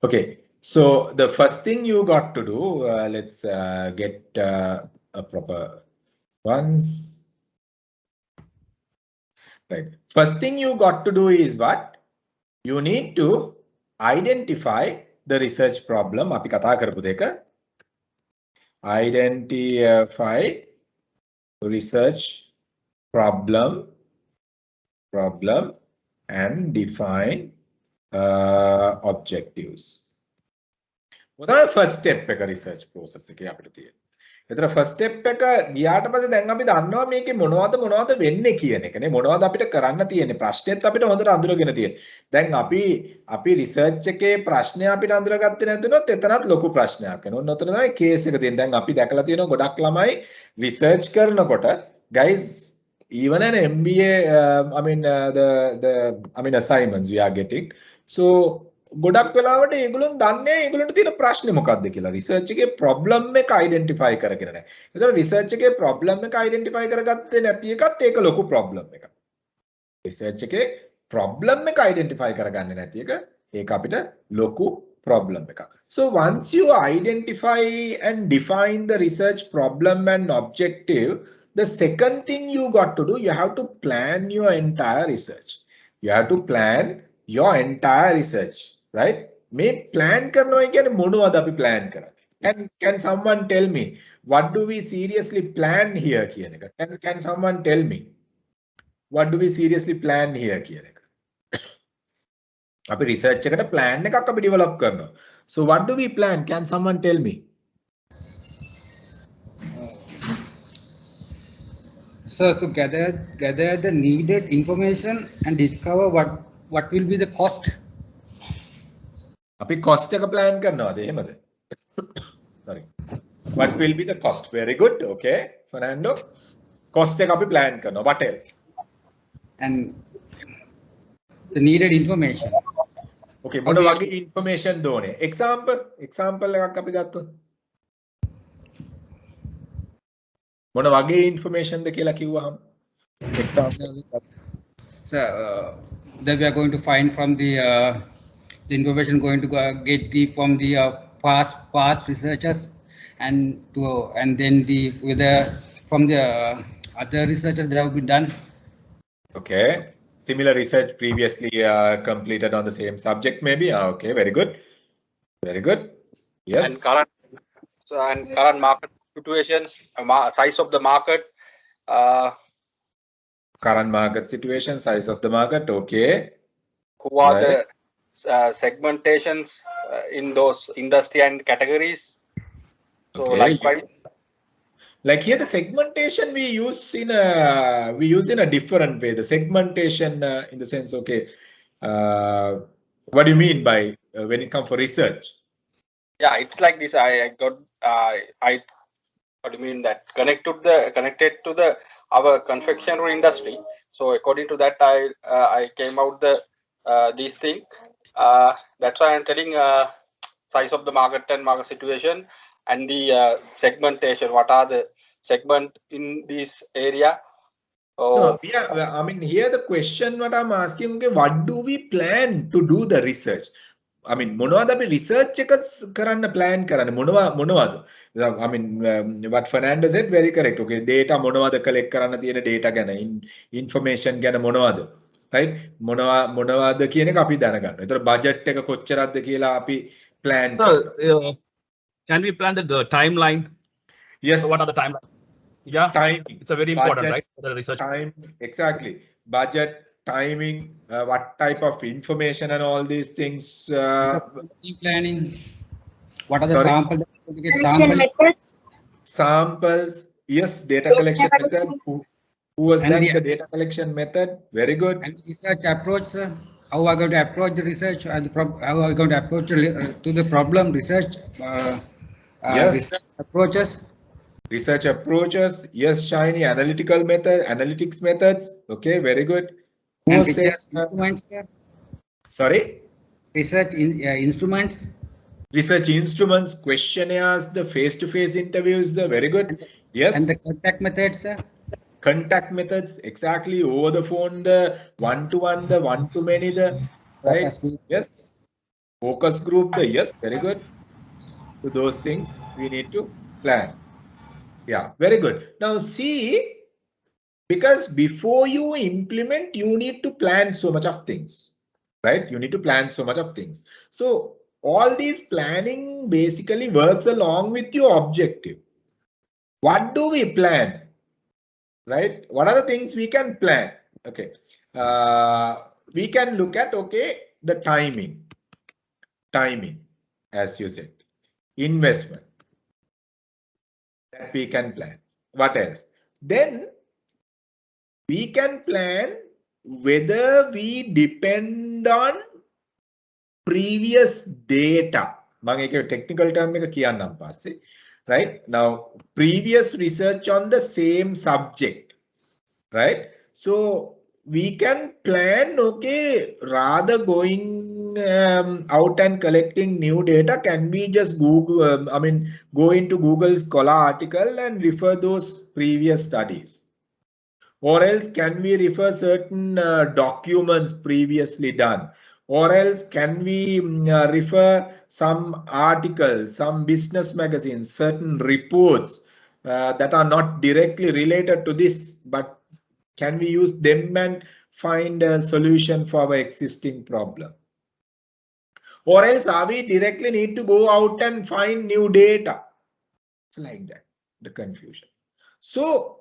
Okay, so the first thing you got to do, let's get a proper one. Right. First thing you got to do is what? You need to identify the research problem. අපි කතා කරපු දෙක. Identify research problem and define objectives. මොනවද first step එක research process එකේ අපිට තියෙන්නේ. එතන first step එක ගියාට පස්සේ දැන් අපි දන්නවා මේකේ මොනවද වෙන්නේ කියන එකනේ. මොනවද අපිට කරන්න තියෙන්නේ. ප්‍රශ්නෙත් අපිට හොඳට අඳුරගෙන තියෙන්නේ. දැන් අපි research එකේ ප්‍රශ්නය අපිට අඳුරගත්තේ නැතුනොත් එතනත් ලොකු ප්‍රශ්නයක් වෙනවා. ඔන්න ඔතන තමයි case එක තියෙන්නේ. දැන් අපි දැකලා තියෙනවා ගොඩක් ළමයි research කරනකොට guys even an MBA I mean assignments we are getting. So ගොඩක් වෙලාවට ඒගොල්ලෝ දන්නේ ඒගොල්ලන්ට තියෙන ප්‍රශ්නේ මොකක්ද කියලා රිසර්ච් එකේ ප්‍රොබ්ලම් එක අයිඩෙන්ටිෆයි කරගෙන නැහැ. ඒතකොට රිසර්ච් එකේ ප්‍රොබ්ලම් එක අයිඩෙන්ටිෆයි කරගත්තේ නැති එකත් ඒක ලොකු ප්‍රොබ්ලම් එකක්. රිසර්ච් එකේ ප්‍රොබ්ලම් එක අයිඩෙන්ටිෆයි කරගන්නේ නැති එක ඒක අපිට ලොකු ප්‍රොබ්ලම් එකක්. So once you identify and define the research problem and objective, the second thing you got to do, you have to plan your entire research. You have to plan your entire research. Right? May plan කරනවා කියන්නේ මොනවද අපි plan කරන්නේ? Can someone tell me what do we seriously plan here කියන එක? Can someone tell me what do we seriously plan here කියන එක? අපි research එකට plan එකක් අපි develop කරනවා. So what do we plan? Can someone tell me? So to gather the needed information and discover what will be the cost. අපි cost එක plan කරනවාද එහෙමද? Sorry. What will be the cost? Very good. Okay, Fernando. Cost එක අපි plan කරනවා. What else? And the needed information. Okay, මොන වගේ information දෝනේ? Example එකක් අපි ගත්තොත්. මොන වගේ information ද කියලා කිව්වහම? Example. So that we are going to find from the information going to get from the past researchers and then from the other researchers that have been done. Okay, similar research previously completed on the same subject maybe. Okay, very good, yes. And current market situations, size of the market. Current market situation, size of the market. Okay. Who are the segmentations in those industry and categories? So okay. Likewise, like here the segmentation we use in a different way. The segmentation in the sense, okay, what do you mean by when it comes for research? Yeah, it's like this. What do you mean that connected to the our confectionery industry? So according to that, I came out these things. That's why I'm telling size of the market and market situation and the segmentation. What are the segment in this area? No, yeah, I mean here the question what I'm asking, okay, what do we plan to do the research? I mean මොනවද අපි research එක කරන්න plan කරන්නේ මොනවද? I mean what Fernando said very correct. Okay, data මොනවද collect කරන්න තියෙන data ගැන information ගැන මොනවද? Right? මොනවද කියන එක අපි දැනගන්නවා. ඒතර budget එක කොච්චරක්ද කියලා අපි plan කරනවා. Can we plan the timeline? Yes. So what are the timeline? Yeah, timing. It's a very important, budget, right? For the research. Time, exactly. Budget, timing, what type of information and all these things. Planning. What are the Sorry? methods? Samples. Yes, data collection method. Who was that? The data collection method. Very good. And the research approach, sir. How are going to approach the research and how are going to approach to the problem research? Yes. Research approaches. Research approaches. Yes, Shiny. Analytics methods. Okay, very good. Who And was saying, instruments, sir. sorry? Research instruments. Research instruments, questionnaires, the face-to-face interviews. The very good. Yes. And the contact methods, sir. Contact methods, exactly. Over the phone, the one-to-one, the one-to-many, the right. Yes. Focus group, yes, very good. So those things we need to plan. Yeah, very good. Now see, because before you implement, you need to plan so much of things, right? You need to plan so much of things. So all these planning basically works along with your objective. What do we plan? Right? What are the things we can plan? Okay. We can look at, okay, the timing, as you said, investment that we can plan. What else? Then we can plan whether we depend on previous data. Technical term right? Now, previous research on the same subject, right? So we can plan, okay, rather going out and collecting new data, can we just Google, go into Google Scholar article and refer those previous studies? Or else can we refer certain documents previously done? Or else can we refer some articles, some business magazines, certain reports that are not directly related to this, but can we use them and find a solution for our existing problem? Or else are we directly need to go out and find new data? It's like that, the confusion. So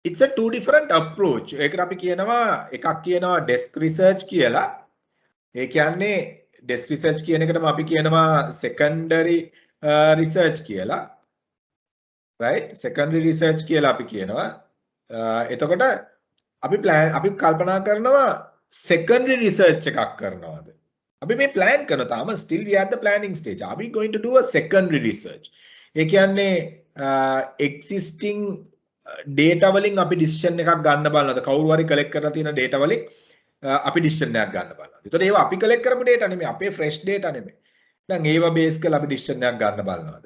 it's a two different approach. ඒකට අපි කියනවා එකක් කියනවා desk research කියලා. ඒ කියන්නේ desk research කියන එකටම අපි කියනවා secondary research කියලා. Right? Secondary research කියලා අපි කියනවා. එතකොට අපි කල්පනා කරනවා secondary research එකක් කරනවාද? අපි මේ plan කරනවා තාම still we are at the planning stage. Are we going to do a secondary research? ඒ කියන්නේ existing data වලින් අපි decision එකක් ගන්න බලනවාද? කවුරු හරි collect කරලා තියෙන data වලින් අපි decision එකක් ගන්න බලනවා. ඒතකොට ඒවා අපි collect කරපු data නෙමෙයි, අපේ fresh data නෙමෙයි. දැන් ඒවා base කරලා අපි decision එකක් ගන්න බලනවාද?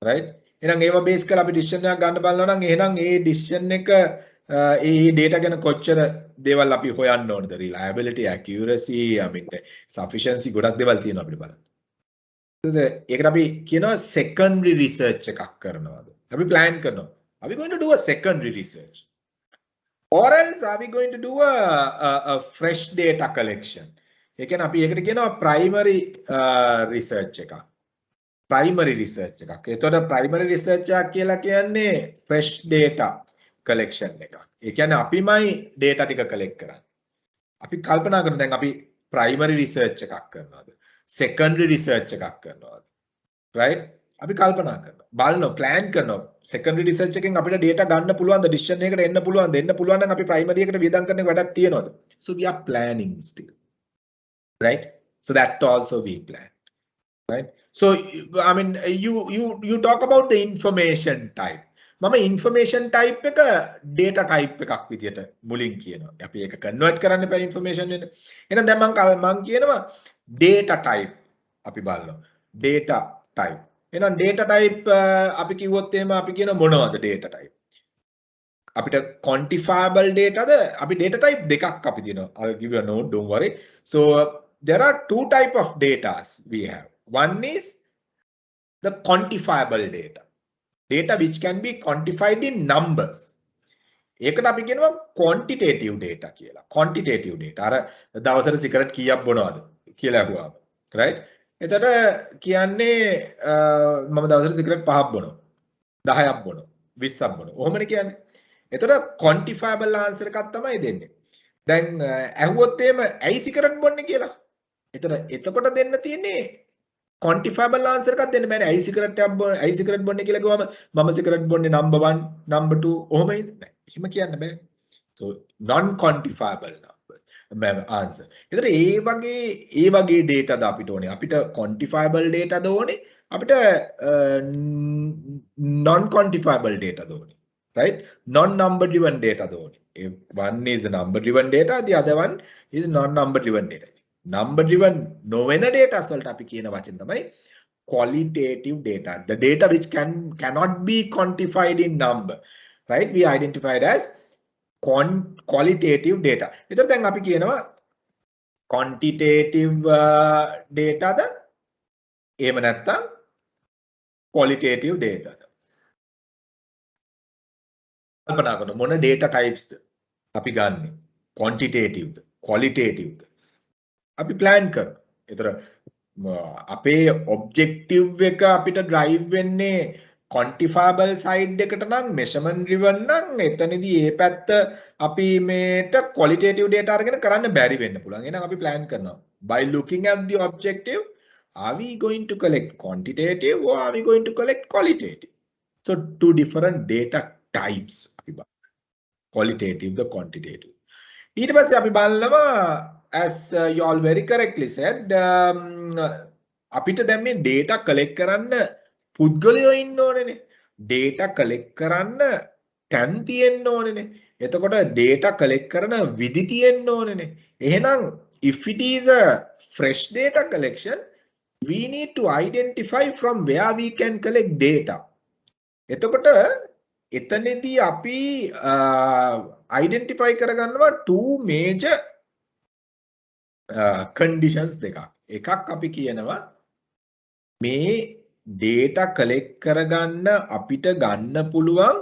Right? එහෙනම් ඒවා base කරලා අපි decision එකක් ගන්න බලනවා නම් එහෙනම් ඒ decision එක ඒ data ගැන කොච්චර දේවල් අපි හොයන්න ඕනද? Reliability, accuracy, sufficiency ගොඩක් දේවල් තියෙනවා අපිට බලන්න. ඒකට අපි කියනවා secondary research එකක් කරනවාද? අපි plan කරනවා. Are we going to do a secondary research? Or else are we going to do a fresh data collection? ඒ කියන්නේ අපි ඒකට කියනවා primary research එකක්. Primary research එකක්. ඒතකොට primary research එකක් කියලා කියන්නේ fresh data collection එකක්. ඒ කියන්නේ අපිමයි data ටික collect කරන්නේ. අපි කල්පනා කරමු දැන් අපි primary research එකක් කරනවාද? Secondary research එකක් කරනවාද? Right? අපි කල්පනා කරනවා. බලනවා plan කරනවා. Secondary research එකෙන් අපිට data ගන්න පුළුවන්ද? decision එකකට එන්න පුළුවන්ද? එන්න පුළුවන් නම් අපි primary එකට වියදම් කරන එක වැඩක් තියනවද? So we are planning still. Right? So that also we plan. Right? So you talk about the information type. මම information type එක data type එකක් විදියට මුලින් කියනවා. අපි ඒක convert කරන්න එපා information එකට. එහෙනම් දැන් මම කියනවා data type අපි බලනවා. data type. එහෙනම් data type අපි කිව්වොත් එහෙම අපි කියන මොනවද data type? අපිට quantifiable dataද? අපි data type දෙකක් අපි තියෙනවා. I'll give you a note, don't worry. So there are two type of datas we have. One is the quantifiable data. Data which can be quantified in numbers. ඒකට අපි කියනවා quantitative data කියලා. Quantitative data. අර දවසට cigarette කීයක් බොනවද කියලා අහුවාම. Right? එතකොට කියන්නේ මම දවසට සිගරට් 5ක් බොනවා 10ක් බොනවා 20ක් බොනවා ඔහොමනේ කියන්නේ. එතකොට quantifiable answer එකක් තමයි දෙන්නේ. දැන් ඇහුවොත් එහෙම ඇයි සිගරට් බොන්නේ කියලා. එතකොට දෙන්න තියෙන්නේ quantifiable answer එකක් දෙන්න බෑනේ. ඇයි සිගරට් බොන්නේ කියලා කිව්වම මම සිගරට් බොන්නේ number 1 number 2 ඔහොමයි. එහෙම කියන්න බෑ. So non quantifiable answer. එතකොට ඒ වගේ data ද අපිට ඕනේ. අපිට quantifiable data ද ඕනේ. අපිට non quantifiable data ද ඕනේ. Right? Non number driven data ද ඕනේ. One is number driven data, the other one is non number driven data. Number driven නොවන data වලට අපි කියන වචන තමයි qualitative data. The data which cannot be quantified in number. Right? We identified as qualitative data. එතකොට දැන් අපි කියනවා quantitative data ද එහෙම නැත්නම් qualitative data ද කල්පනා කරන මොන data types ද අපි ගන්නෙ quantitative ද qualitative ද අපි plan කරනවා. ඒතර අපේ objective එක අපිට drive වෙන්නේ quantifiable side එකට නම් measurement driven නම් එතනදී ඒ පැත්ත අපි මේට qualitative data අරගෙන කරන්න බැරි වෙන්න පුළුවන්. එහෙනම් අපි plan කරනවා. By looking at the objective, are we going to collect quantitative or are we going to collect qualitative? So two different data types. Qualitative, the quantitative. ඊට පස්සේ අපි බලනවා as you all very correctly said අපිට දැන් මේ data collect කරන්න පුද්ගලයෝ ඉන්න ඕනේනේ. data collect කරන්න තැන් තියෙන්න ඕනේනේ. එතකොට data collect කරන විදි තියෙන්න ඕනේනේ. එහෙනම් if it is a fresh data collection, we need to identify from where we can collect data. එතකොට එතනදී අපි identify කරගන්නවා two major conditions දෙකක්. එකක් අපි කියනවා මේ data collect කරගන්න අපිට ගන්න පුළුවන්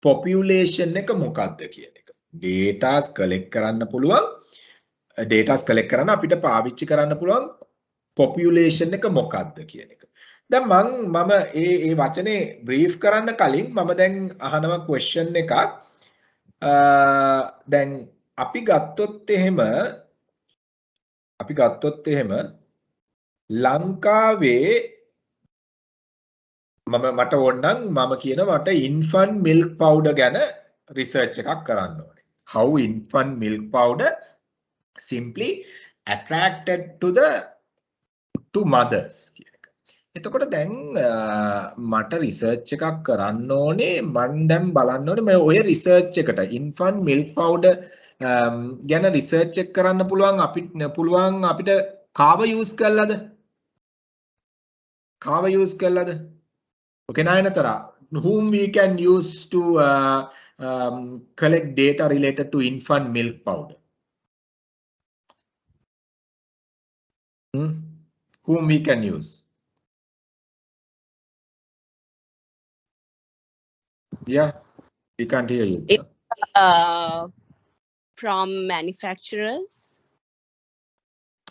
population එක මොකක්ද කියන එක. datas collect කරන්න පුළුවන් datas collect කරන්න අපිට පාවිච්චි කරන්න පුළුවන් population එක මොකක්ද කියන එක. දැන් මම ඒ වචනේ brief කරන්න කලින් මම දැන් අහනවා question එකක්. දැන් අපි ගත්තොත් එහෙම ලංකාවේ මට ඕනනම් මම කියන මට infant milk powder ගැන research එකක් කරන්න ඕනේ. How infant milk powder simply attracted to mothers කියන එක. එතකොට දැන් මට research එකක් කරන්න ඕනේ. මම දැන් බලන්න ඕනේ මේ ඔය research එකට infant milk powder ගැන research එක කරන්න පුළුවන් අපිට කාව use කළාද? Okay, Nayanthara, whom we can use to collect data related to infant milk powder? Whom we can use? Yeah, we can't hear you. From manufacturers.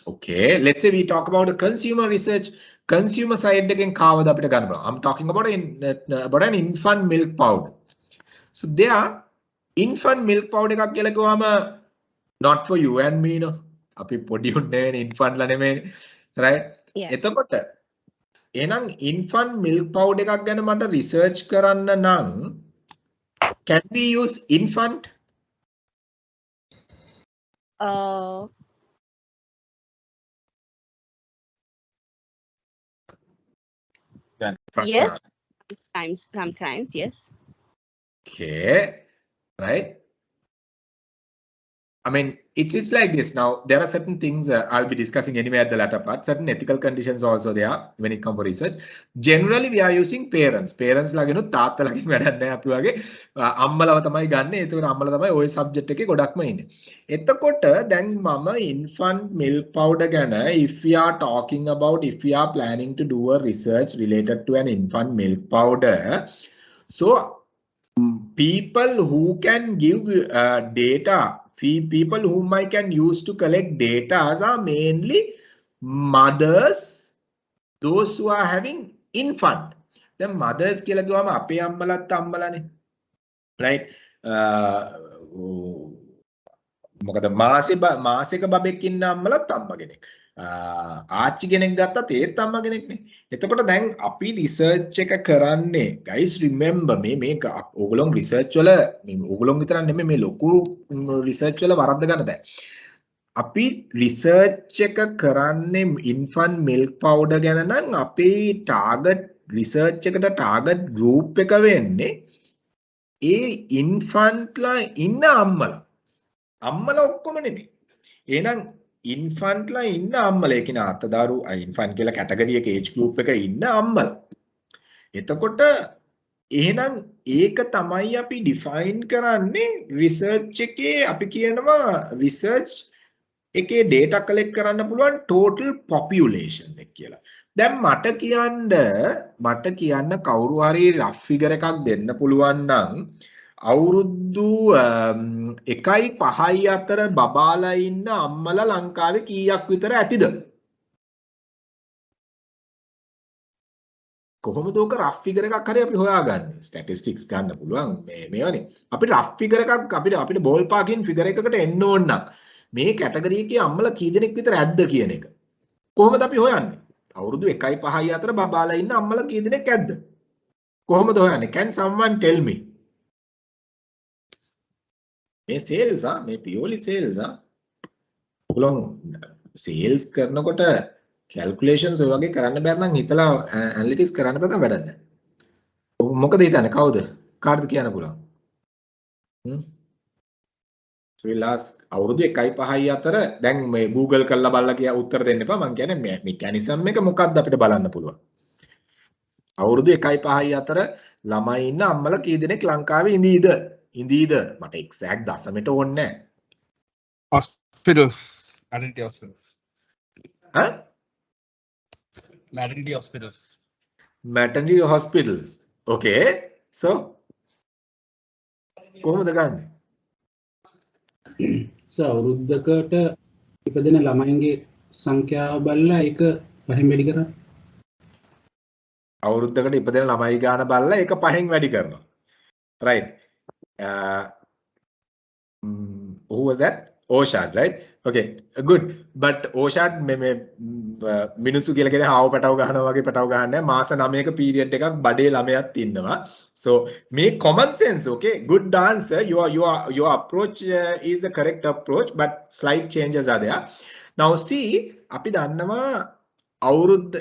Okay, let's say we talk about the consumer research. Consumer side again, I'm talking about an infant milk powder. So there, infant milk powder not for you and me, no. Api podiunne infant la neme, right? Yeah. එතකොට එහෙනම් infant milk powder එකක් ගැන මට research කරන්න නම් can we use infant? Yes, sometimes, yes. Okay, right. I mean, it's like this. Now, there are certain things I'll be discussing anyway at the latter part. Certain ethical conditions also there when it comes for research. Generally, we are using parents. Parents lagenu තාත්තා ලගින් වැඩක් නැහැ අපි වගේ අම්මලව තමයි ගන්නෙ. ඒතකොට අම්මලා තමයි ওই subject එකේ ගොඩක්ම ඉන්නේ. එතකොට දැන් මම infant milk powder ගැන if we are talking about if we are planning to do a research related to an infant milk powder, so people who can give data, people whom I can use to collect data are mainly mothers, those who are having infant. The mothers කියලා කිව්වම අපේ අම්මලත් අම්මලානේ, right? මොකද මාසෙක බබෙක් ඉන්න අම්මලත් අම්මා කෙනෙක්. ආච්චි කෙනෙක් ගත්තත් ඒත් අම්මා කෙනෙක්නේ. එතකොට දැන් අපි රිසර්ච් එක කරන්නේ guys remember මේ ඕගොල්ලෝ රිසර්ච් වල මේ ඕගොල්ලෝ විතර නෙමෙයි මේ ලොකු රිසර්ච් වල වරද්ද ගන්න බෑ. අපි රිසර්ච් එක කරන්නේ infant milk powder ගැන නම් අපේ target රිසර්ච් එකට target group එක වෙන්නේ ඒ infant ලා ඉන්න අම්මලා ඔක්කොම නෙමෙයි. එහෙනම් infant ලා ඉන්න අම්මලා කියන අතදාරු infant කියලා කැටගරි එක age group එක ඉන්න අම්මලා. එතකොට එහෙනම් ඒක තමයි අපි define කරන්නේ research එකේ අපි කියනවා research එකේ data collect කරන්න පුළුවන් total population එක කියලා. දැන් මට කියන්න කවුරු හරි rough figure එකක් දෙන්න පුළුවන් නම් අවුරුදු 1.5 අතර බබාලා ඉන්න අම්මලා ලංකාවේ කීයක් විතර ඇතිද? කොහොමද ඔක rough figure එකක් හරි අපි හොයාගන්නේ? statistics ගන්න පුළුවන් මේවනේ. අපිට rough figure එකක් අපිට ball parking figure එකකට එන්න ඕන නම් මේ කැටගරි එකේ අම්මලා කී දෙනෙක් විතර ඇද්ද කියන එක. කොහොමද අපි හොයන්නේ? අවුරුදු 1.5 අතර බබාලා ඉන්න අම්මලා කී දෙනෙක් ඇද්ද? කොහොමද හොයන්නේ? Can someone tell me? මේ sales මේ purely sales ඔයගොල්ලෝ sales කරනකොට calculations ඔය වගේ කරන්න බැර නම් හිතලා analytics කරන්න බැරි නම් වැඩක් නැහැ. මොකද හිතන්නේ කවුද? කාටද කියන්න පුළුවන්? So we'll ask අවුරුදු 1.5 අතර දැන් මේ Google කරලා බලලා කිය උත්තර දෙන්න එපා. මම කියන්නේ mechanism එක මොකක්ද අපිට බලන්න පුළුවන්. අවුරුදු 1.5 අතර ළමයි ඉන්න අම්මලා කී දෙනෙක් ලංකාවේ ඉඳීද? මට exact දශමෙට ඕනේ නැහැ. Hospitals. Maternity hospitals. Huh? Maternity hospitals. Maternity hospitals. Okay. So කොහොමද ගන්නෙ? අවුරුද්දකට ඉපදෙන ළමයින්ගේ සංඛ්‍යාව බලලා ඒක පහෙන් වැඩි කරා. අවුරුද්දකට ඉපදෙන ළමයි ගාන බලලා ඒක පහෙන් වැඩි කරනවා. Right. Who was that? Oshad, right? Okay, good. But Oshad මිනිස්සු කියලා කියන්නේ හාව පැටව ගන්නවා වගේ පැටව ගහන්නේ මාස 9ක පීරියඩ් එකක් බඩේ ළමයක් ඉන්නවා. So make common sense, okay? Good answer. Your approach is the correct approach, but slight changes are there. Now see, අපි දන්නවා අවුරුද්ද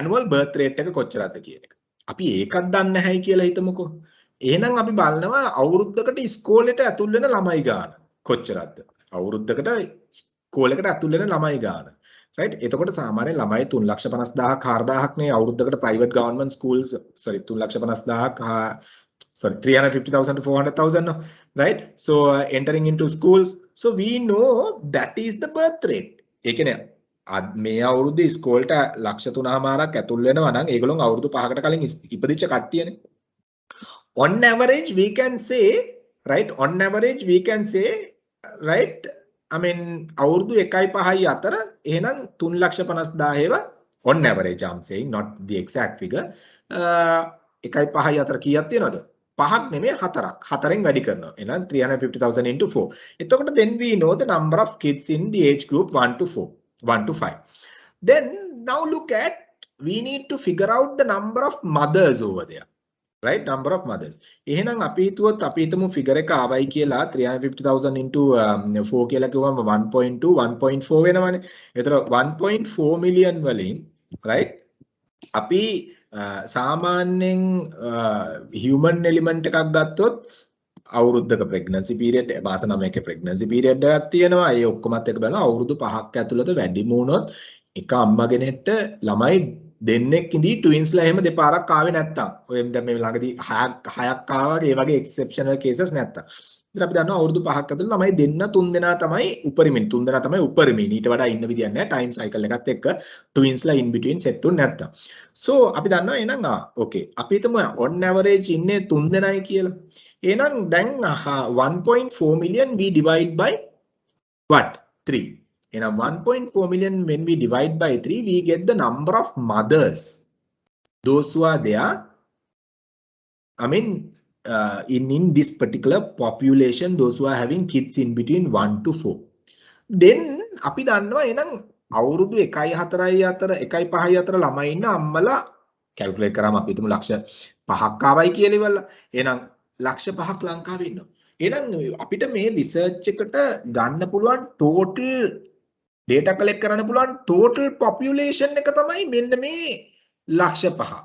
annual birth rate එක කොච්චරද කියන එක. අපි ඒකක් දන්නේ නැහැයි කියලා හිතමුකෝ. එහෙනම් අපි බලනවා අවුරුද්දකට ඉස්කෝලේට ඇතුල් වෙන ළමයි ගාන කොච්චරද? අවුරුද්දකට ඉස්කෝලේකට ඇතුල් වෙන ළමයි ගාන. right? එතකොට සාමාන්‍ය ළමයි 3,50,000ක් 4,000ක් නේ අවුරුද්දකට private government schools 3,50,000ක් 350,000 to 400,000 no? Right? So entering into schools, so we know that is the birth rate. ඒ කියන්නේ මේ අවුරුද්ද ඉස්කෝලේට 3,00,000ක් ඇතුල් වෙනවා නම් ඒගොල්ලෝ අවුරුදු 5කට කලින් ඉපදිච්ච කට්ටියනේ. On average we can say, right? On average we can say, right? I mean අවුරුදු 1.5 අතර එහෙනම් 3,50,000 on average I'm saying, not the exact figure. 1.5 අතර කීයක් තියෙනවද? 5ක් නෙමෙයි 4ක්. 4ෙන් වැඩි කරනවා. එහෙනම් 350,000 into 4. එතකොට then we know the number of kids in the age group 1 to 5. Then now look at, we need to figure out the number of mothers over there. Right? Number of mothers. එහෙනම් අපි හිතමු figure එක ආවයි කියලා 350,000 into 4 කියලා කිව්වම 1.2 1.4 වෙනවනේ. ඒතර 1.4 million වලින් right? අපි සාමාන්‍යයෙන් human element එකක් ගත්තොත් අවුරුද්දක pregnancy period මාස 9ක pregnancy period එකක් තියෙනවා. ඒ ඔක්කොමත් එක බලනවා අවුරුදු 5ක් ඇතුළත වැඩිම වුණොත් එක අම්මගෙනෙක්ට ළමයි දෙන්නෙක් ඉඳී ට්වින්ස්ලා එහෙම දෙපාරක් ආවේ නැත්තම් ඔය දැන් මේ ළඟදී හයක් ආවා ඒ වගේ එක්සෙප්ෂනල් කේසස් නැත්තම් ඉතින් අපි දන්නවා අවුරුදු 5ක් ඇතුළත ළමයි දෙන්න 3 දෙනා තමයි උපරිමයි 3 දෙනා තමයි උපරිමයි ඊට වඩා ඉන්න විදියක් නැහැ ටයිම් සයිකල් එකත් එක්ක ට්වින්ස්ලා ඉන් බිට්වීන් සෙට් උන් නැත්තම් සෝ අපි දන්නවා එහෙනම් ඕකේ අපි හිතමු on average ඉන්නේ 3 දෙනයි කියලා එහෙනම් දැන් 1.4 million we divide by what 3. In a 1.4 million, when we divide by 3, we get the number of mothers. Those who are there, I mean, in this particular population, those who are having kids in between 1 to 4. Then, අපි දන්නවා එහෙනම් අවුරුදු 1.4 අතර 1.5 අතර ළමයි ඉන්න අම්මලා calculate කරාම අපි හිතමු ලක්ෂ 5ක් ආවයි කියලා ඉවරලා. එහෙනම් ලක්ෂ 5ක් ලංකාවේ ඉන්නවා. එහෙනම් අපිට මේ රිසර්ච් එකට ගන්න පුළුවන් total data collect කරන්න පුළුවන් total population එක තමයි මෙන්න මේ ලක්ෂ 5.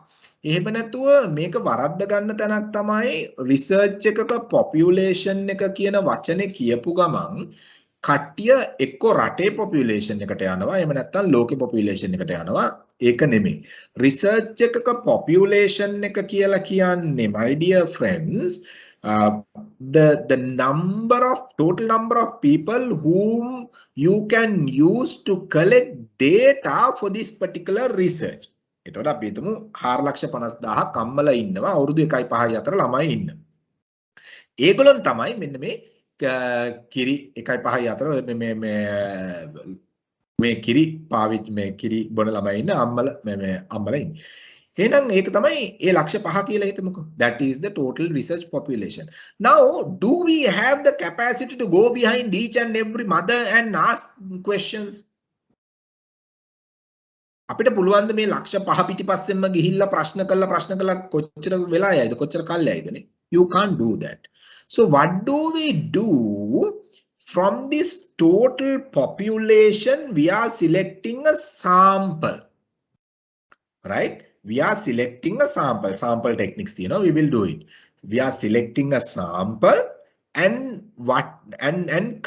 එහෙම නැතුව මේක වරද්ද ගන්න තැනක් තමයි research එකක population එක කියන වචනේ කියපු ගමන් කට්ටිය එක්ක රටේ population එකට යනවා එහෙම නැත්නම් ලෝකේ population එකට යනවා ඒක නෙමෙයි. research එකක population එක කියලා කියන්නේ my dear friends the total number of people whom you can use to collect data for this particular research. එතකොට අපි හිතමු 4,50,000ක් අම්මලා ඉන්නවා අවුරුදු 1.5 අතර ළමයි ඉන්න. ඒගොල්ලන් තමයි මෙන්න මේ කිරි 1.5 අතර මේ කිරි පාවිච්චි මේ කිරි බොන ළමයි ඉන්න අම්මලා ඉන්නේ. එහෙනම් ඒක තමයි ඒ ලක්ෂ 5 කියලා හිතමුකෝ. That is the total research population. Now, do we have the capacity to go behind each and every mother and ask questions? අපිට පුළුවන් ද මේ ලක්ෂ 5 පිටිපස්සෙන්ම ගිහිල්ලා ප්‍රශ්න කළා කොච්චර වෙලා යයිද කොච්චර කල් යයිදනේ? You can't do that. So what do we do? From this total population, we are selecting a sample, right? We are selecting a sample techniques, we will do it. We are selecting a sample and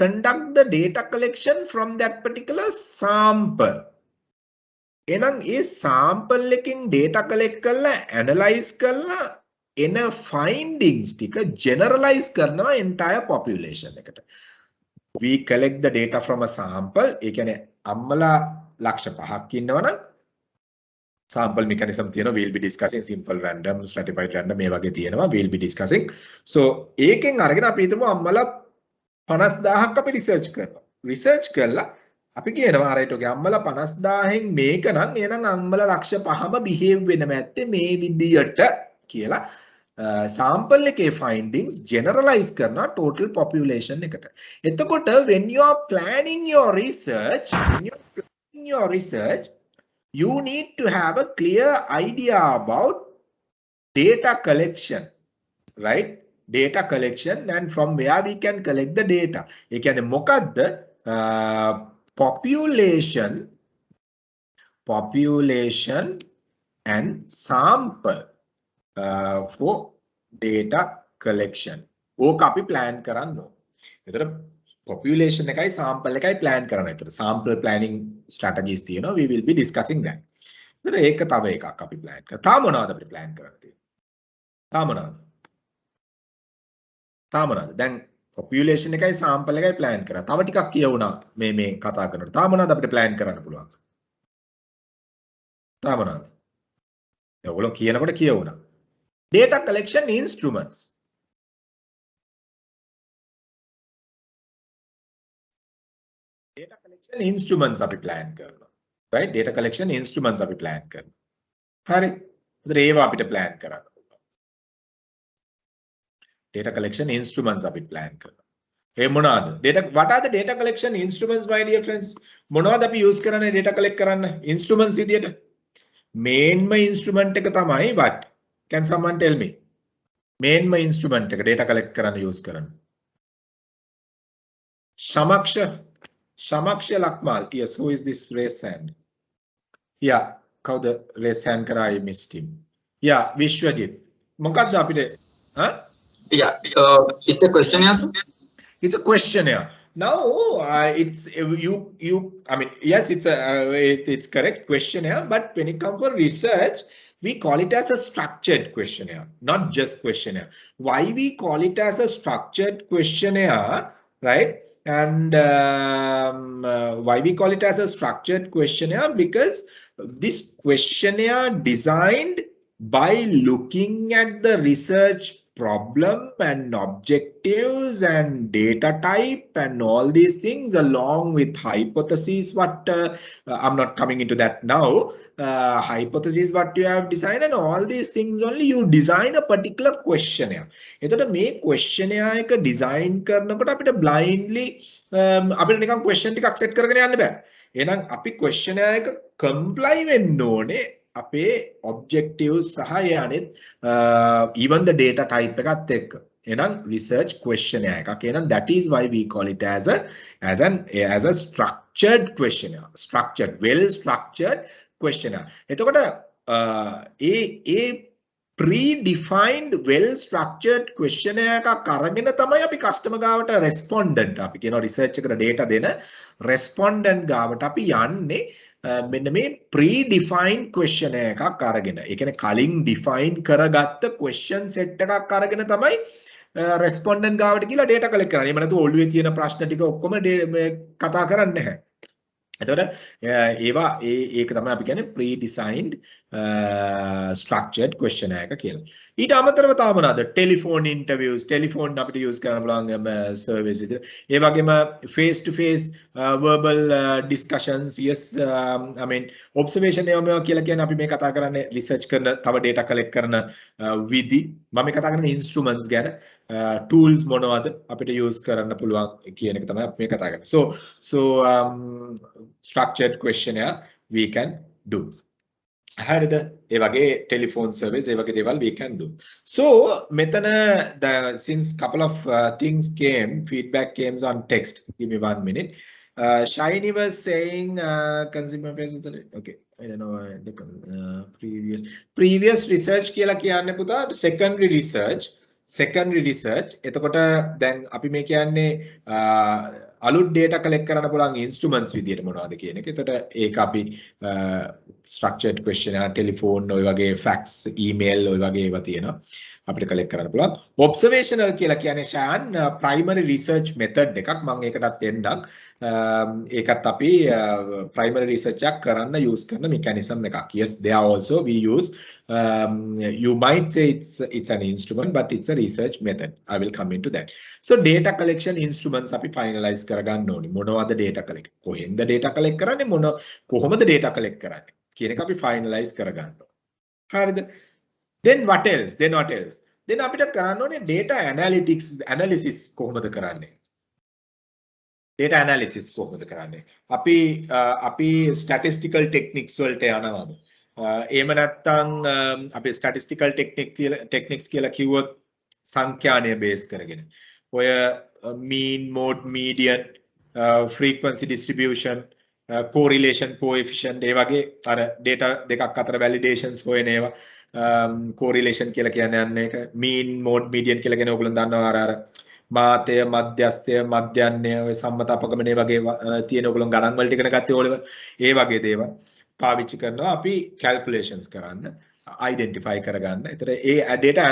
conduct the data collection from that particular sample. Enang is sample එකකින් data collect කරලා analyze කරලා එන findings ටික generalize කරනවා entire population එකට. We collect the data from a sample. ඒ කියන්නේ අම්මලා ලක්ෂ 5ක් ඉන්නවනම් sample mechanism තියෙනවා. We'll be discussing simple random, stratified random මේ වගේ තියෙනවා. We'll be discussing. So ඒකෙන් අරගෙන අපි හිතමු අම්මලා 50,000ක් අපි research කරනවා. research කරලා අපි කියනවා right okay අම්මලා 50,000න් මේක නම් එහෙනම් අම්මලා ලක්ෂ 5ම behave වෙනම ඇත්තේ මේ විදියට කියලා sample එකේ findings generalize කරනවා total population එකට. එතකොට when you are planning your research, you need to have a clear idea about data collection, right? Data collection and from where we can collect the data. ඒ කියන්නේ මොකද්ද population and sample for data collection. ඕක අපි plan කරන්න ඕන. එතකොට population එකයි sample එකයි plan කරන්න. එතකොට sample planning strategies තියෙනවා. We will be discussing that. එතකොට ඒක තව එකක් අපි plan කරා. තාම මොනවද අපිට plan කරන්න තියෙන්නේ? තාම මොනවද? දැන් population එකයි sample එකයි plan කරා. තව ටිකක් කියවුණා මේ කතා කරනකොට. තාම මොනවද අපිට plan කරන්න පුළුවන්? තාම මොනවද? ඔයගොල්ලෝ කියනකොට කියවුණා. Data collection instruments. Data collection instruments අපි plan කරනවා. Right? Data collection instruments අපි plan කරනවා. හරි. ඒතර ඒවා අපිට plan කරන්න. Data collection instruments අපි plan කරනවා. ඒ මොනවාද? What are the data collection instruments, my dear friends? මොනවද අපි use කරන්නේ data collect කරන්න? Instruments විදියට. Mainම instrument එක තමයි what? Can someone tell me? Mainම instrument එක data collect කරන්න use කරන්න. Shamaksha Lakmal. Yes, who is this raise hand? Yeah, කවුද raise hand කරා? I missed him. Yeah, Vishwajit. මොකක්ද අපිට? Huh? Yeah, it's a questionnaire. It's a questionnaire. Now it's you. I mean, yes, it's correct questionnaire. But when it comes for research, we call it as a structured questionnaire, not just questionnaire. Why we call it as a structured questionnaire, right? And why we call it as a structured questionnaire? Because this questionnaire designed by looking at the research problem and objectives and data type and all these things along with hypotheses. I'm not coming into that now. Hypotheses what you have designed and all these things only you design a particular questionnaire. එතකොට මේ questionnaire එක design කරනකොට අපිට blindly අපිට නිකන් question ටිකක් set කරගෙන යන්න බෑ. එහෙනම් අපි questionnaire එක comply වෙන්න ඕනේ අපේ objectives සහ යන්නේ even the data type එකත් එක්ක. එහෙනම් research questionnaire එකක්. එහෙනම් that is why we call it as a structured questionnaire. Well structured questionnaire. එතකොට ඒ predefined well structured questionnaire එකක් අරගෙන තමයි අපි customer ගාවට respondent අපි කියනවා research එකට data දෙන respondent ගාවට අපි යන්නේ මෙන්න මේ predefined questionnaire එකක් අරගෙන. ඒ කියන්නේ කලින් define කරගත්ත question set එකක් අරගෙන තමයි රෙස්පොන්ඩන්ට් ගාවට ගිහලා data collect කරන්නේ. එහෙම නැතුව ඔළුවේ තියෙන ප්‍රශ්න ටික ඔක්කොම කතා කරන්නේ නැහැ. එතකොට ඒවා ඒක තමයි අපි කියන්නේ pre-designed structured questionnaire එක කියලා. ඊට අමතරව තව මොනවාද? ටෙලිෆෝන් ඉන්ටර්විව්ස්, ටෙලිෆෝන් අපිට යූස් කරන්න පුළුවන් සර්විස් විදිහට. ඒ වගේම face to face verbal discussions, yes, I mean observation ඒවා කියලා කියන්නේ අපි මේ කතා කරන්නේ research කරන තව data collect කරන විදි. මම මේ කතා කරන්නේ instruments ගැන. tools මොනවද අපිට use කරන්න පුළුවන් කියන එක තමයි අපි මේ කතා කරන්නේ. So structured questionnaire we can do. හරිද? ඒ වගේ telephone service ඒ වගේ දේවල් we can do. So මෙතන since couple of things came, feedback came on text. Give me 1 minute. Shiny was saying consumer facing, okay, I don't know the previous research කියලා කියන්නේ පුතා secondary research එතකොට දැන් අපි මේ කියන්නේ අලුත් data collect කරන්න පුළුවන් instruments විදියට මොනවද කියන එක. එතකොට ඒක අපි structured questionnaire, telephone ඔය වගේ fax, email ඔය වගේ ඒවා තියෙනවා. අපිට collect කරන්න පුළුවන්. Observational කියලා කියන්නේ ෂාන් primary research method එකක්. මම ඒකටත් එන්නම්. ඒකත් අපි primary research එකක් කරන්න use කරන mechanism එකක්. Yes, there also we use you might say it's an instrument but it's a research method. I will come into that. So data collection instruments අපි finalize කරගන්න ඕනේ. මොනවද data collect? කොහෙන්ද data collect කරන්නේ? කොහොමද data collect කරන්නේ? කියන එක අපි finalize කරගන්න ඕනේ. හරිද? Then what else? Then අපිට කරන්න ඕනේ data analysis කොහොමද කරන්නේ? Data analysis කොහොමද කරන්නේ? අපි statistical techniques වලට යනවාද? එහෙම නැත්නම් අපි statistical techniques කියලා කිව්වොත් සංඛ්‍යානය බේස් කරගෙන. ඔය mean, mode, median, frequency distribution, correlation coefficient ඒ වගේ අර data දෙකක් අතර validations හොයන ඒවා. correlation කියලා කියන්නේ ඒක mean, mode, median කියලා කියන ඕගොල්ලෝ දන්නවා අර මාතය, මධ්‍යස්ථය, මධ්‍යන්නේ ඔය සම්මත අපගමනේ වගේ තියෙන ඕගොල්ලෝ ගණන් වලට ඉගෙන ගත්තේ ඕලෙව ඒ වගේ දේවල් පාවිච්චි කරනවා අපි calculations කරන්න identify කරගන්න. ඒතර ඒ data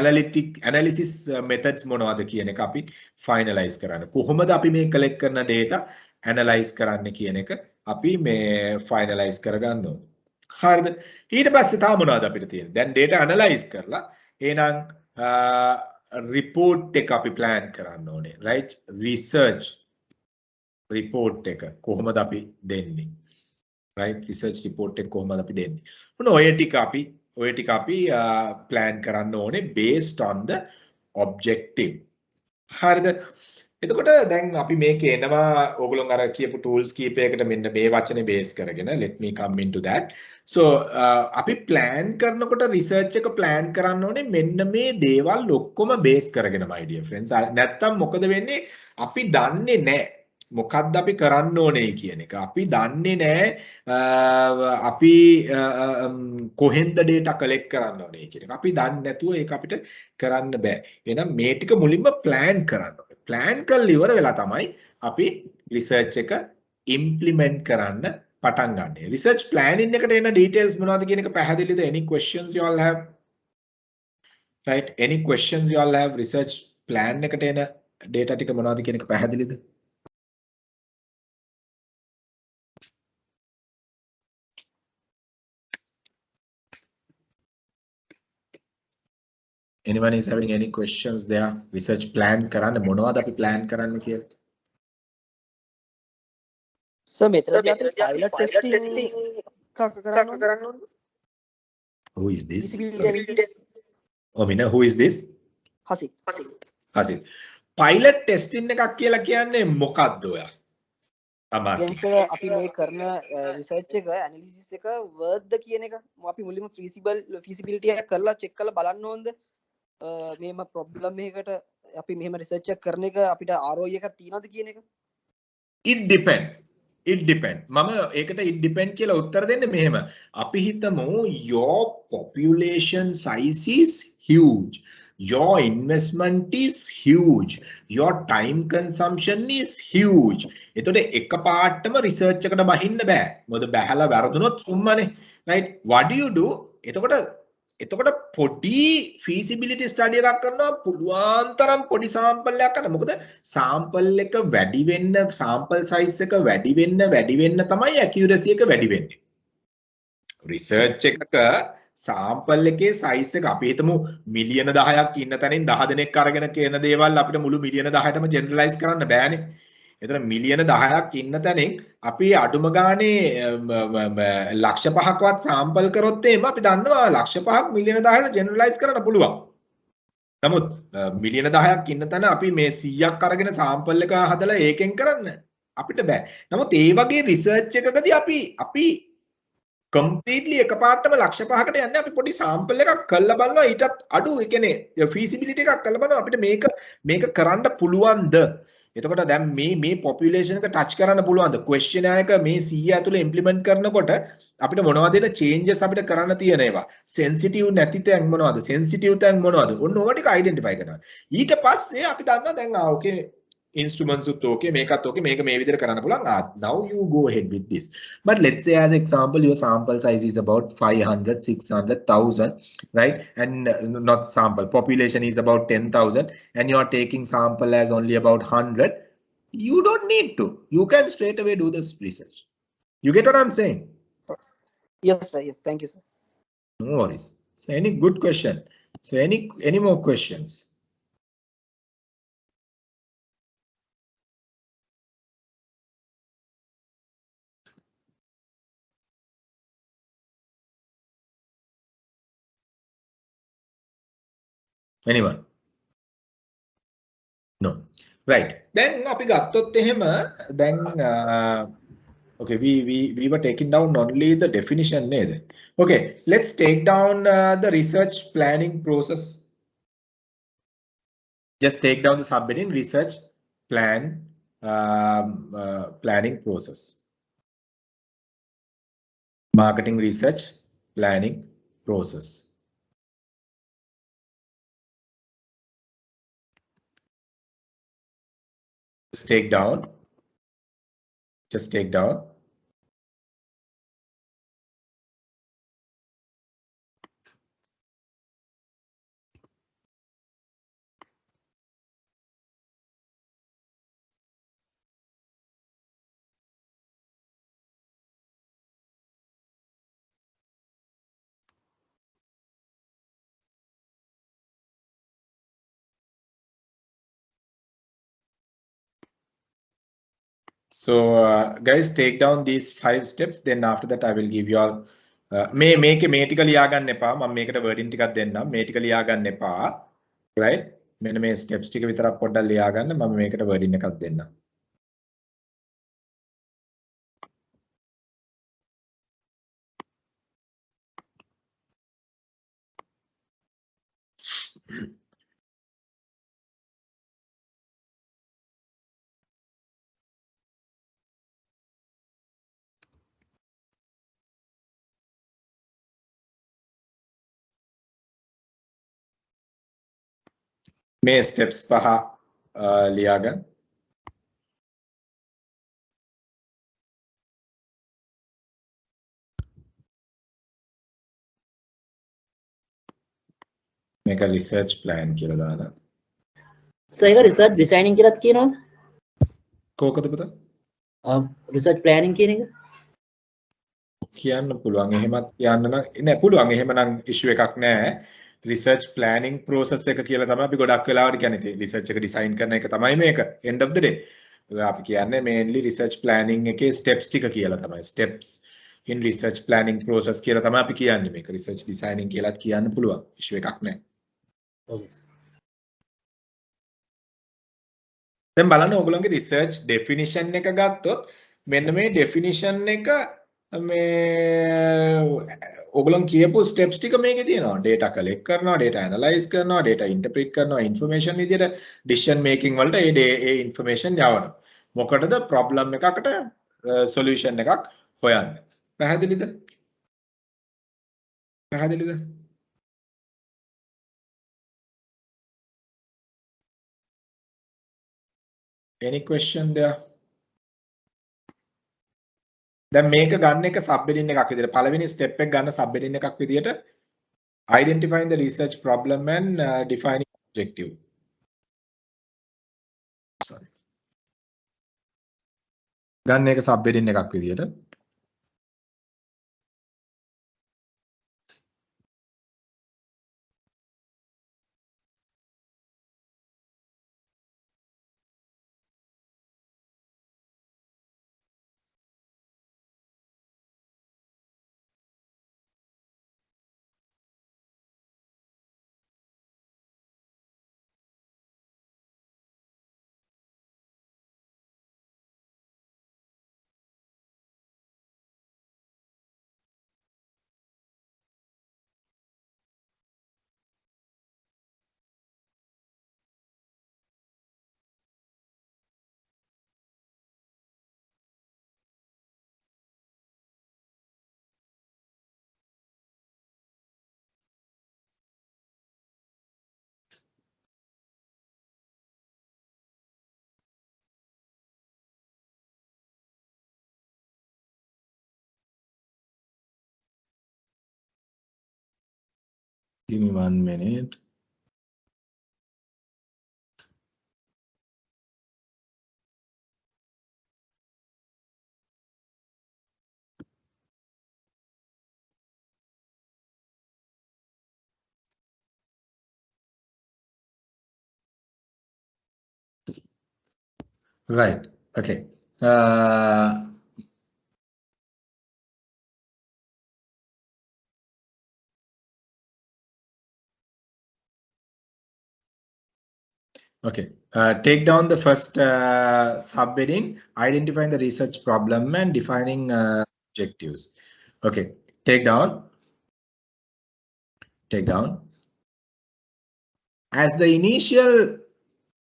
analysis methods මොනවද කියන එක අපි finalize කරන්න. කොහොමද අපි මේ collect කරන data analyze කරන්න කියන එක අපි මේ finalize කරගන්න ඕනේ. හරිද? ඊට පස්සේ තව මොනවද අපිට තියෙන්නේ? දැන් data analyze කරලා එහෙනම් report එක අපි plan කරන්න ඕනේ, right? Research report එක කොහොමද අපි දෙන්නේ? Right? Research report එක කොහොමද අපි දෙන්නේ? මොන ඔය ටික අපි plan කරන්න ඕනේ based on the objective. හරිද? එතකොට දැන් අපි මේකේ එනවා ඕගොල්ලෝ අර කියපු tools කීපයකට මෙන්න මේ වචනේ base කරගෙන let me come into that. So අපි plan කරනකොට research එක plan කරන්න ඕනේ මෙන්න මේ දේවල් ඔක්කොම base කරගෙන my dear friends. නැත්තම් මොකද වෙන්නේ? අපි දන්නේ නැහැ මොකක්ද අපි කරන්න ඕනේ කියන එක. අපි දන්නේ නැහැ අපි කොහෙන්ද data collect කරන්න ඕනේ කියන එක. අපි දන්නේ නැතුව ඒක අපිට කරන්න බෑ. එහෙනම් මේ ටික මුලින්ම plan කරන්න ඕනේ. plan කරලා ඉවර වෙලා තමයි අපි research එක implement කරන්න පටන් ගන්න. research planning එකට එන details මොනවද කියන එක පැහැදිලිද? Any questions you all have? Right? Any questions you all have? research plan එකට එන data ටික මොනවද කියන එක පැහැදිලිද? Anyone is having any questions there? Research plan කරන්න මොනවද අපි plan කරන්න කියලා? So මෙතනදී අපි pilot testing කරන්න ඕනේ. Who is this? Omina, who is this? Hasid. Pilot testing එකක් කියලා කියන්නේ මොකක්ද ඔයා? දැන් සර් අපි මේ කරන රිසර්ච් එක ඇනලිසිස් එක වර්ඩ්ද කියන එක අපි මුලින්ම feasibility එක කරලා check කරලා බලන්න ඕනද? මේම ප්‍රොබ්ලම් එකකට අපි මෙහෙම රිසර්ච් එක කරන එක අපිට ROI එකක් තියනවද කියන එක? It depend. මම ඒකට it depend කියලා උත්තර දෙන්නේ මෙහෙම. අපි හිතමු your population size is huge. Your investment is huge. Your time consumption is huge. එතකොට එකපාරටම රිසර්ච් එකට බහින්න බෑ. මොකද බහැලා වැරදුනොත් සුම්මනේ. Right? What do you do? එතකොට එතකොට පොඩි feasibility study එකක් කරනවා පුළුවන් තරම් පොඩි sample එකක් ගන්න. මොකද sample එක වැඩි වෙන්න sample size එක වැඩි වෙන්න තමයි accuracy එක වැඩි වෙන්නේ. research එකක sample එකේ size එක අපි හිතමු මිලියන 10ක් ඉන්න තැනින් 10 දෙනෙක් අරගෙන කියන දේවල් අපිට මුළු මිලියන 10ටම generalize කරන්න බෑනේ. එතන මිලියන 10ක් ඉන්න තැනින් අපි අඩුම ගානේ ලක්ෂ 5ක්වත් sample කරොත් එහෙම අපි දන්නවා ලක්ෂ 5ක් මිලියන 10ට generalize කරන්න පුළුවන්. නමුත් මිලියන 10ක් ඉන්න තැන අපි මේ 100ක් අරගෙන sample එක හදලා ඒකෙන් කරන්න අපිට බෑ. නමුත් ඒ වගේ research එකකදී අපි completely එකපාරටම ලක්ෂ 5කට යන්නේ අපි පොඩි sample එකක් කරලා බලනවා ඊටත් අඩු ඒ කියන්නේ feasibility එකක් කරලා බලනවා අපිට මේක කරන්න පුළුවන්ද එතකොට දැන් මේ population එක touch කරන්න පුළුවන්ද questionnaire එක මේ 100 ඇතුළේ implement කරනකොට අපිට මොනවද changes අපිට කරන්න තියෙන ඒවා sensitive නැති තැන් මොනවද sensitive තැන් මොනවද ඔන්න ඕවා ටික identify කරනවා ඊට පස්සේ අපි දන්නවා දැන් okay instruments උත් okay මේකත් okay මේක මේ විදිහට කරන්න පුළුවන් now you go ahead with this but let's say as example your sample size is about 500 600,000 right and not sample population is about 10,000 and you are taking sample as only about 100 you don't need to you can straight away do this research you get what I'm saying yes sir yes thank you sir no worries so any good question so any more questions anyone no right then අපි ගත්තොත් එහෙම then okay we were taking down only the definition නේද okay let's take down the research planning process just take down the subheading research planning process marketing research planning process just take down so guys take down these 5 steps then after that I will give you all මේක මේ ටික ලියා ගන්න එපා මම මේකට wording ටිකක් දෙන්නම් මේ ටික ලියා ගන්න එපා right මෙන්න මේ steps ටික විතරක් පොඩ්ඩක් ලියා ගන්න මම මේකට wording එකක් දෙන්නම් මේ steps පහ ලියා ගන්න මේක research plan කියලා දාලා සර් ඒක research designing කියලාත් කියනවද කෝකද පුතා research planning කියන එක කියන්න පුළුවන් එහෙමත් කියන්න නම් නෑ පුළුවන් එහෙමනම් issue එකක් නෑ research planning process එක කියලා තමයි අපි ගොඩක් වෙලාවට කියන්නේ research එක design කරන එක තමයි මේක end of the day අපි කියන්නේ mainly research planning එකේ steps ටික කියලා තමයි steps in research planning process කියලා තමයි අපි කියන්නේ මේක research designing කියලාත් කියන්න පුළුවන් issue එකක් නෑ දැන් බලන්න ඕගොල්ලෝගේ research definition එක ගත්තොත් මෙන්න මේ definition එක මේ ඕගොල්ලෝ කියපු steps ටික මේකේ තියෙනවා data collect කරනවා data analyze කරනවා data interpret කරනවා information විදියට decision making වලට ඒ information යවනවා මොකටද problem එකකට solution එකක් හොයන්න පැහැදිලිද any question there දැන් මේක ගන්න එක සබ් හෙඩින් එකක් විදියට පළවෙනි ස්ටෙප් එක ගන්න සබ් හෙඩින් එකක් විදියට Identifying the research problem and defining objective. Sorry. ගන්න එක sub heading එකක් විදියට. Give me 1 minute. Right. Okay. Okay. Take down the first subheading, identifying the research problem and defining objectives. Okay. Take down. Take down. As the initial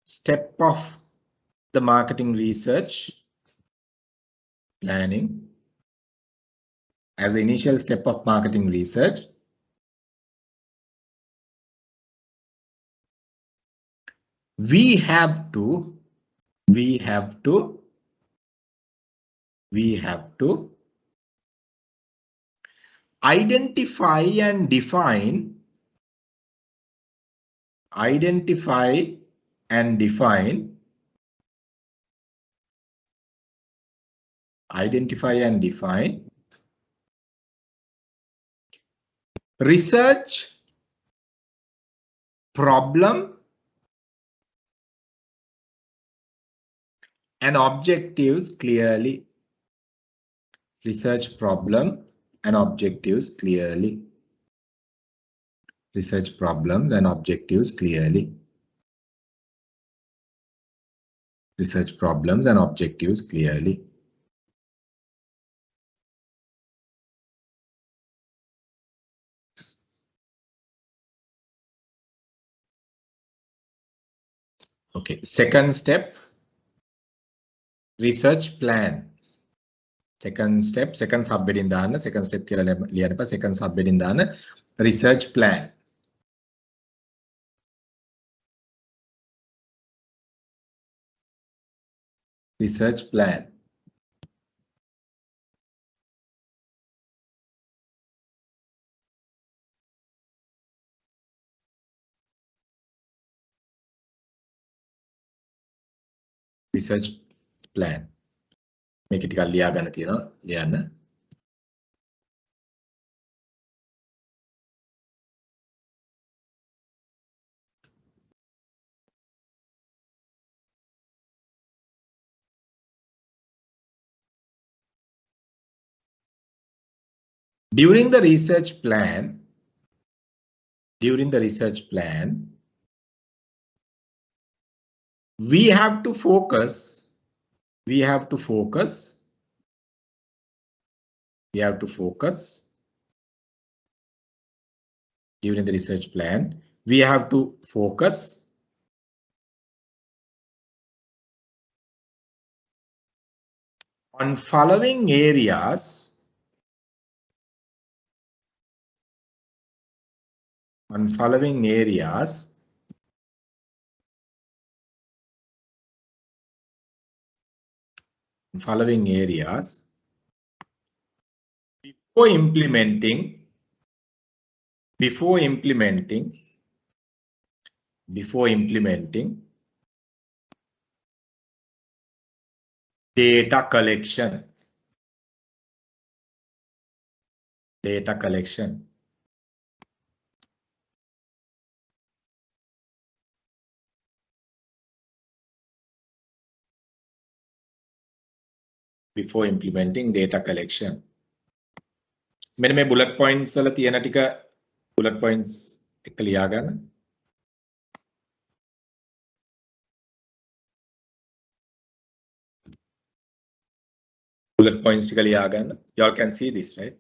step of the marketing research planning, as the initial step of marketing research, we have to identify and define research problem and objectives clearly. Research problem and objectives clearly. Research problems and objectives clearly. Research problems and objectives clearly. Okay, second step, research plan. Second step, second subheading දාන්න, second step කියලා ලියන්න එපා, second subheading දාන්න, research plan. Research plan. Research plan. මේක ටිකක් ලියා ගන්න තියෙනවා, ලියන්න. During the research plan, we have to focus during the research plan, we have to focus on following areas. Before implementing before implementing data collection. Before implementing data collection. මෙන්න මේ bullet points වල තියෙන ටික bullet points එක ලියා ගන්න. bullet points ටික ලියා ගන්න. You all can see this, right?